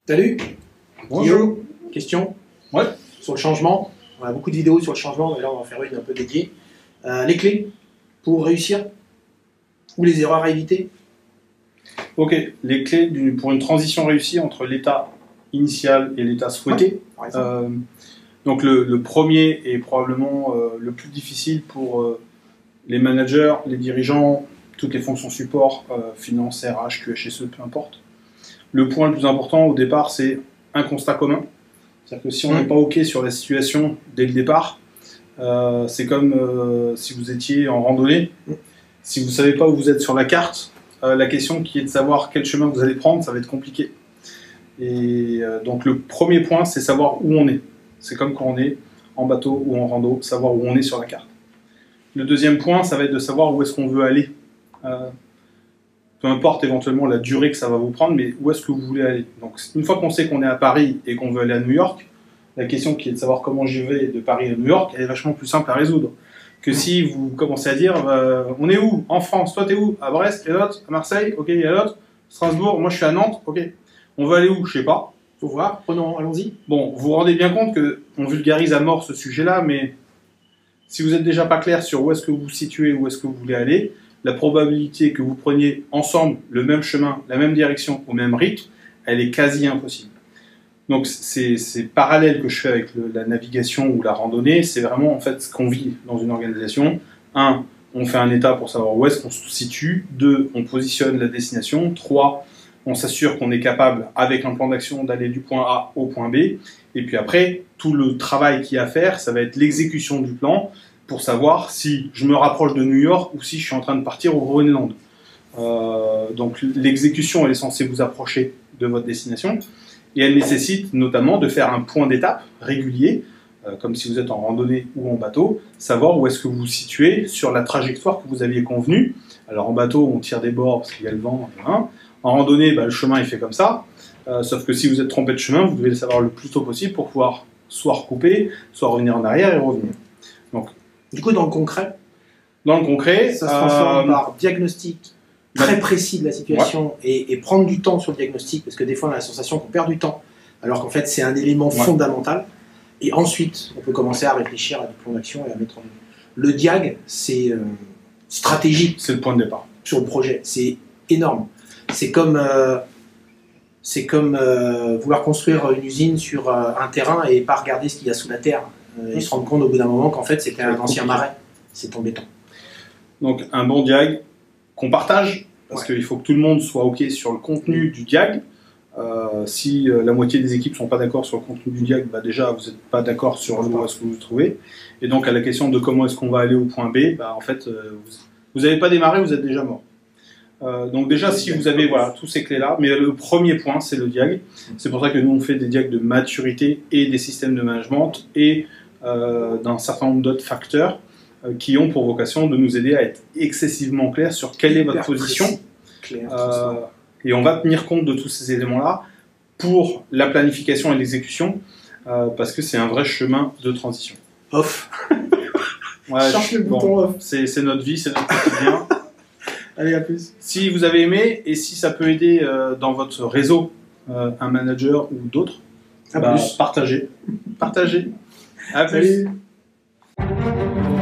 Salut. Bonjour. Guillaume, question Ouais. sur le changement. On a beaucoup de vidéos sur le changement, mais là on va en faire une un peu dédiée. Les clés pour réussir ou les erreurs à éviter. Ok, les clés pour une transition réussie entre l'état initial et l'état souhaité. Par exemple. Donc le premier est probablement le plus difficile pour les managers, les dirigeants, toutes les fonctions support, finance, RH, QHSE, peu importe. Le point le plus important au départ, c'est un constat commun. C'est-à-dire que si on n'est pas OK sur la situation dès le départ, c'est comme si vous étiez en randonnée. Si vous ne savez pas où vous êtes sur la carte, la question qui est de savoir quel chemin vous allez prendre, ça va être compliqué. Et donc le premier point, c'est savoir où on est. C'est comme quand on est en bateau ou en rando, savoir où on est sur la carte. Le deuxième point, ça va être de savoir où est-ce qu'on veut aller. Peu importe éventuellement la durée que ça va vous prendre, mais où est-ce que vous voulez aller. Donc une fois qu'on sait qu'on est à Paris et qu'on veut aller à New York, la question qui est de savoir comment j'y vais de Paris à New York, elle est vachement plus simple à résoudre que si vous commencez à dire on est où? En France, toi t'es où? À Brest, il y a l'autre, à Marseille, ok, il y a l'autre, Strasbourg, moi je suis à Nantes, ok. On va aller où? Je sais pas. Faut voir, prenons, allons-y. Bon, vous vous rendez bien compte qu'on vulgarise à mort ce sujet-là, mais si vous n'êtes déjà pas clair sur où est-ce que vous vous situez, où est-ce que vous voulez aller, la probabilité que vous preniez ensemble le même chemin, la même direction, au même rythme, elle est quasi impossible. Donc c'est parallèle que je fais avec la navigation ou la randonnée, c'est vraiment en fait ce qu'on vit dans une organisation. 1, on fait un état pour savoir où est-ce qu'on se situe. 2, on positionne la destination. 3, on s'assure qu'on est capable, avec un plan d'action, d'aller du point A au point B. Et puis après, tout le travail qu'il y a à faire, ça va être l'exécution du plan pour savoir si je me rapproche de New York ou si je suis en train de partir au Groenland. Donc l'exécution, elle est censée vous approcher de votre destination. Et elle nécessite notamment de faire un point d'étape régulier, comme si vous êtes en randonnée ou en bateau, savoir où est-ce que vous vous situez sur la trajectoire que vous aviez convenue. Alors en bateau, on tire des bords parce qu'il y a le vent. Hein. En randonnée, le chemin est fait comme ça. Sauf que si vous êtes trompé de chemin, vous devez le savoir le plus tôt possible pour pouvoir soit recouper, soit revenir en arrière et revenir. Donc, Du coup, dans le concret, ça se transforme par diagnostic très précis de la situation et prendre du temps sur le diagnostic, parce que des fois on a la sensation qu'on perd du temps, alors qu'en fait c'est un élément fondamental. Et ensuite, on peut commencer à réfléchir à du plan d'action et à mettre en œuvre. Le diag, c'est stratégique. C'est le point de départ. Sur le projet, c'est énorme. C'est comme vouloir construire une usine sur un terrain et pas regarder ce qu'il y a sous la terre. Et se rendre compte au bout d'un moment qu'en fait c'était un ancien marais. C'est embêtant. Donc un bon diag qu'on partage, parce qu'il faut que tout le monde soit OK sur le contenu du diag. Si la moitié des équipes ne sont pas d'accord sur le contenu du diag, déjà vous n'êtes pas d'accord sur où est-ce que vous vous trouvez. Et donc à la question de comment est-ce qu'on va aller au point B, en fait vous n'avez pas démarré, vous êtes déjà mort. Donc déjà si vous avez tous ces clés-là, mais le premier point c'est le diag. C'est pour ça que nous on fait des diags de maturité et des systèmes de management et d'un certain nombre d'autres facteurs qui ont pour vocation de nous aider à être excessivement clairs sur quelle est votre position. Et on va tenir compte de tous ces éléments-là pour la planification et l'exécution, parce que c'est un vrai chemin de transition. Off. Cherche le bouton off. C'est notre vie, c'est notre quotidien. Allez, à plus. Si vous avez aimé et si ça peut aider dans votre réseau un manager ou d'autres, partagez. Partagez. À plus. Salut.